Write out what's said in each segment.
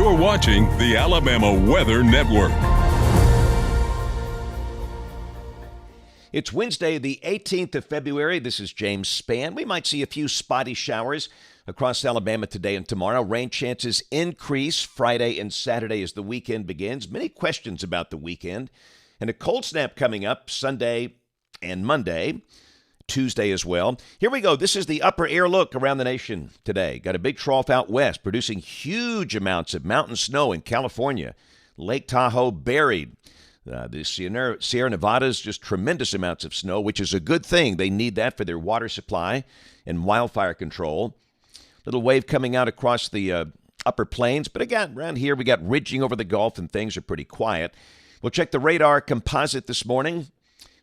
You're watching the Alabama Weather Network. It's Wednesday, the 18th of February. This is James Spann. We might see a few spotty showers across Alabama today and tomorrow. Rain chances increase Friday and Saturday as the weekend begins. Many questions about the weekend. And a cold snap coming up Sunday and Monday, Tuesday as well. Here we go. This is the upper air look around the nation today. Got a big trough out west producing huge amounts of mountain snow in California. Lake Tahoe buried. The Sierra Nevadas, just tremendous amounts of snow, which is a good thing. They need that for their water supply and wildfire control. Little wave coming out across the upper plains. But again, around here, we got ridging over the Gulf, and things are pretty quiet. We'll check the radar composite this morning.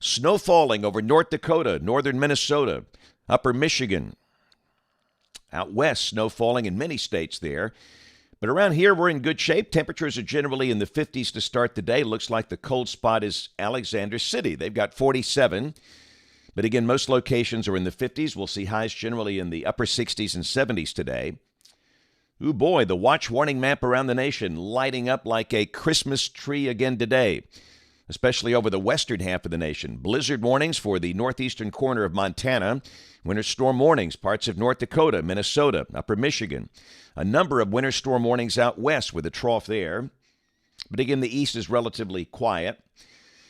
Snow falling over North Dakota, northern Minnesota, upper Michigan. Out west, snow falling in many states there. But around here, we're in good shape. Temperatures are generally in the 50s to start the day. Looks like the cold spot is Alexander City. They've got 47. But again, most locations are in the 50s. We'll see highs generally in the upper 60s and 70s today. Ooh, boy, the watch warning map around the nation lighting up like a Christmas tree again today, especially over the western half of the nation. Blizzard warnings for the northeastern corner of Montana. Winter storm warnings, parts of North Dakota, Minnesota, upper Michigan. A number of winter storm warnings out west with a trough there. But again, the east is relatively quiet.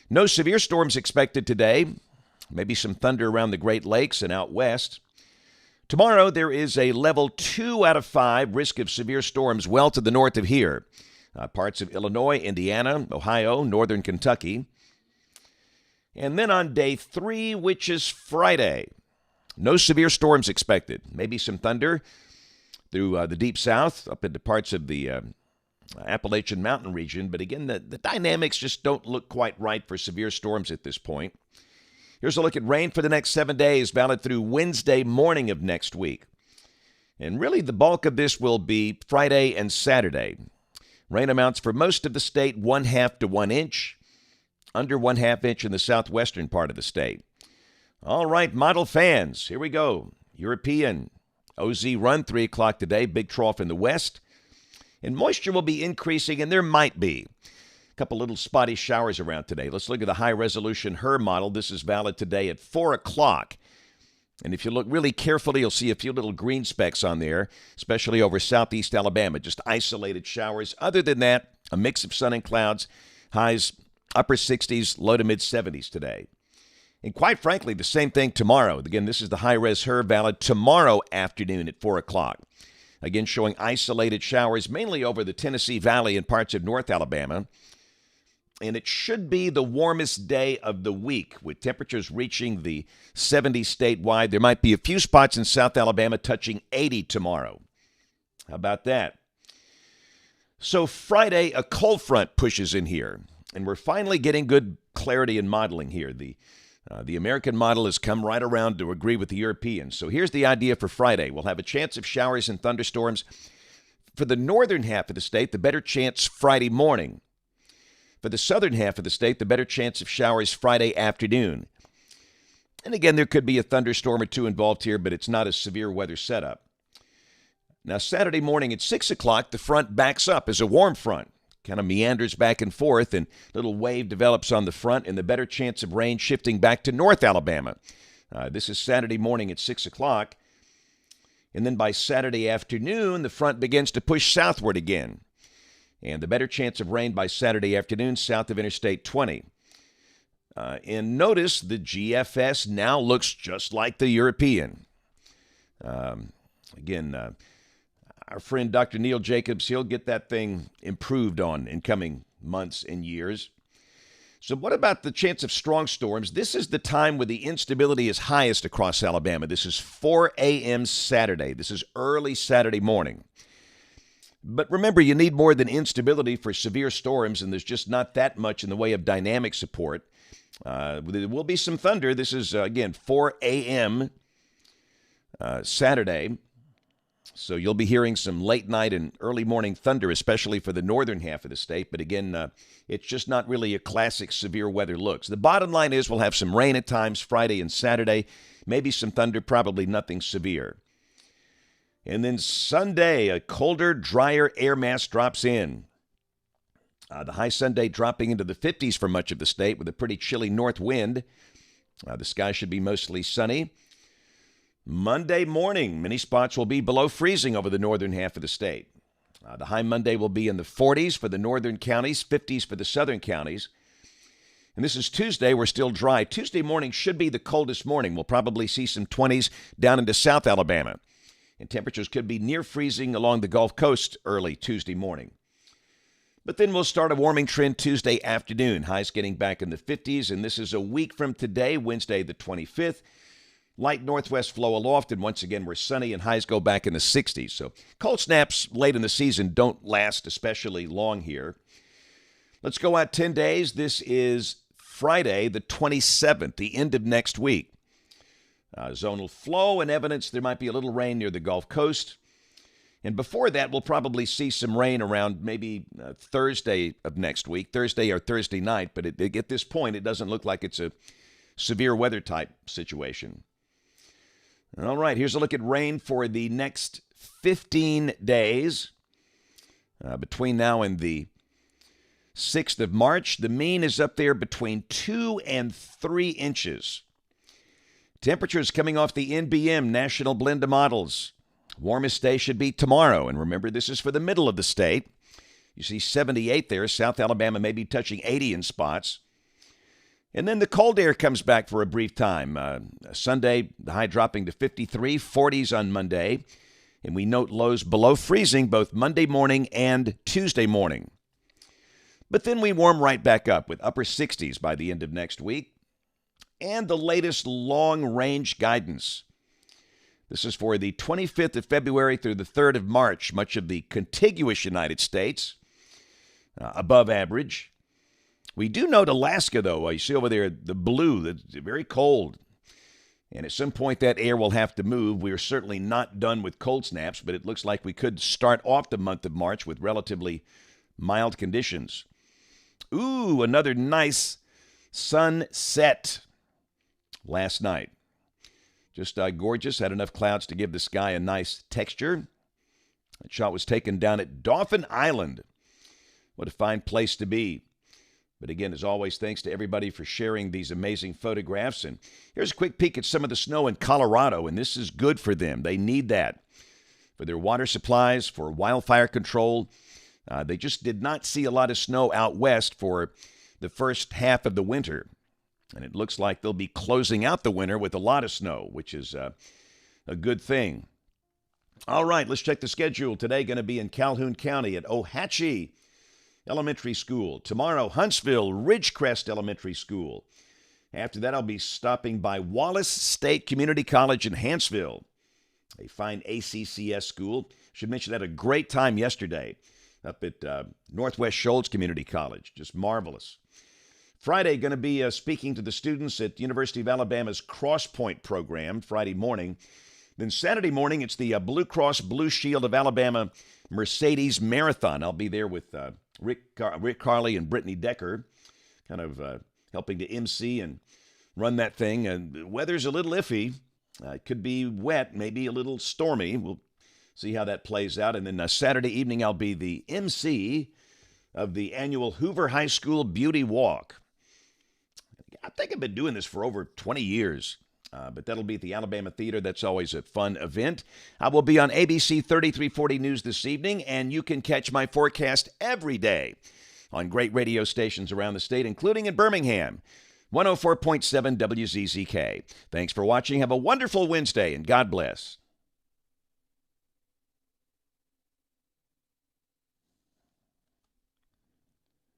No severe storms expected today. Maybe some thunder around the Great Lakes and out west. Tomorrow, there is a level 2 out of 5 risk of severe storms well to the north of here. Parts of Illinois, Indiana, Ohio, northern Kentucky. And then on day 3, which is Friday, no severe storms expected. Maybe some thunder through the deep south, up into parts of the Appalachian Mountain region. But again, the dynamics just don't look quite right for severe storms at this point. Here's a look at rain for the next 7 days, valid through Wednesday morning of next week. And really, the bulk of this will be Friday and Saturday. Rain amounts for most of the state 1/2 to 1 inch, under 1/2 inch in the southwestern part of the state. All right, model fans, here we go. European OZ run 3 o'clock today, big trough in the west. And moisture will be increasing, and there might be a couple little spotty showers around today. Let's look at the high-resolution HER model. This is valid today at 4 o'clock. And if you look really carefully, you'll see a few little green specks on there, especially over southeast Alabama, just isolated showers. Other than that, a mix of sun and clouds, highs upper 60s, low to mid-70s today. And quite frankly, the same thing tomorrow. Again, this is the high-res HER valid tomorrow afternoon at 4 o'clock. Again, showing isolated showers, mainly over the Tennessee Valley and parts of North Alabama. And it should be the warmest day of the week, with temperatures reaching the 70s statewide. There might be a few spots in South Alabama touching 80 tomorrow. How about that? So Friday, a cold front pushes in here, and we're finally getting good clarity in modeling here. The American model has come right around to agree with the European. So here's the idea for Friday. We'll have a chance of showers and thunderstorms. For the northern half of the state, the better chance Friday morning. For the southern half of the state, the better chance of showers Friday afternoon. And again, there could be a thunderstorm or two involved here, but it's not a severe weather setup. Now, Saturday morning at 6 o'clock, the front backs up as a warm front. Kind of meanders back and forth, and a little wave develops on the front, and the better chance of rain shifting back to North Alabama. This is Saturday morning at 6 o'clock. And then by Saturday afternoon, the front begins to push southward again. And the better chance of rain by Saturday afternoon south of Interstate 20. And notice the GFS now looks just like the European. Again, our friend Dr. Neil Jacobs, he'll get that thing improved on in coming months and years. So what about the chance of strong storms? This is the time where the instability is highest across Alabama. This is 4 a.m. Saturday. This is early Saturday morning. But remember, you need more than instability for severe storms, and there's just not that much in the way of dynamic support. There will be some thunder. This is, again, 4 a.m. Saturday. So you'll be hearing some late night and early morning thunder, especially for the northern half of the state. But again, it's just not really a classic severe weather look. So the bottom line is we'll have some rain at times Friday and Saturday, maybe some thunder, probably nothing severe. And then Sunday, a colder, drier air mass drops in. The high Sunday dropping into the 50s for much of the state with a pretty chilly north wind. The sky should be mostly sunny. Monday morning, many spots will be below freezing over the northern half of the state. The high Monday will be in the 40s for the northern counties, 50s for the southern counties. And this is Tuesday. We're still dry. Tuesday morning should be the coldest morning. We'll probably see some 20s down into South Alabama. And temperatures could be near freezing along the Gulf Coast early Tuesday morning. But then we'll start a warming trend Tuesday afternoon. Highs getting back in the 50s, and this is a week from today, Wednesday the 25th. Light northwest flow aloft, and once again we're sunny, and highs go back in the 60s. So cold snaps late in the season don't last especially long here. Let's go out 10 days. This is Friday the 27th, the end of next week. Zonal flow and evidence there might be a little rain near the Gulf Coast. And before that, we'll probably see some rain around maybe Thursday of next week, Thursday or Thursday night. But at this point, it doesn't look like it's a severe weather type situation. All right, here's a look at rain for the next 15 days. Between now and the 6th of March, the mean is up there between 2 and 3 inches. Temperatures coming off the NBM National Blend of Models. Warmest day should be tomorrow. And remember, this is for the middle of the state. You see 78 there. South Alabama may be touching 80 in spots. And then the cold air comes back for a brief time. Sunday, the high dropping to 53, 40s on Monday. And we note lows below freezing both Monday morning and Tuesday morning. But then we warm right back up with upper 60s by the end of next week. And the latest long-range guidance. This is for the 25th of February through the 3rd of March, much of the contiguous United States, above average. We do note Alaska, though. You see over there the blue, that's very cold. And at some point, that air will have to move. We are certainly not done with cold snaps, but it looks like we could start off the month of March with relatively mild conditions. Ooh, another nice sunset last night. Just gorgeous. Had enough clouds to give the sky a nice texture. That shot was taken down at Dauphin Island. What a fine place to be. But again, as always, thanks to everybody for sharing these amazing photographs. And here's a quick peek at some of the snow in Colorado, and this is good for them. They need that for their water supplies, for wildfire control. They just did not see a lot of snow out west for the first half of the winter. And it looks like they'll be closing out the winter with a lot of snow, which is a good thing. All right, let's check the schedule. Today going to be in Calhoun County at Ohatchee Elementary School. Tomorrow, Huntsville Ridgecrest Elementary School. After that, I'll be stopping by Wallace State Community College in Hanceville, a fine ACCS school. Should mention that a great time yesterday up at Northwest Shoals Community College. Just marvelous. Friday, going to be speaking to the students at University of Alabama's Cross Point program Friday morning. Then Saturday morning, it's the Blue Cross Blue Shield of Alabama Mercedes Marathon. I'll be there with Rick Carley and Brittany Decker, kind of helping to MC and run that thing. The weather's a little iffy. It could be wet, maybe a little stormy. We'll see how that plays out. And then Saturday evening, I'll be the MC of the annual Hoover High School Beauty Walk. I think I've been doing this for over 20 years, but that'll be at the Alabama Theater. That's always a fun event. I will be on ABC 3340 News this evening, and you can catch my forecast every day on great radio stations around the state, including in Birmingham, 104.7 WZZK. Thanks for watching. Have a wonderful Wednesday, and God bless.